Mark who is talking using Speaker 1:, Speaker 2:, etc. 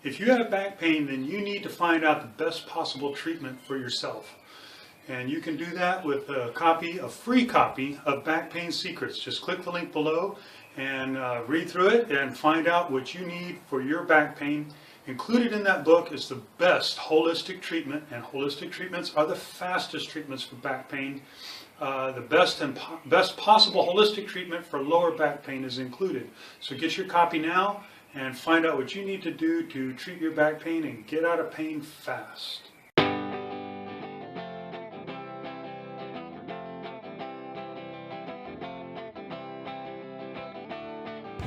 Speaker 1: If you have back pain, then you need to find out the best possible treatment for yourself. And you can do that with a free copy of Back Pain Secrets. Just click the link below and read through it and find out what you need for your back pain. Included in that book is the best holistic treatment, and holistic treatments are the fastest treatments for back pain. The best possible holistic treatment for lower back pain is included. So get your copy now and find out what you need to do to treat your back pain and get out of pain fast.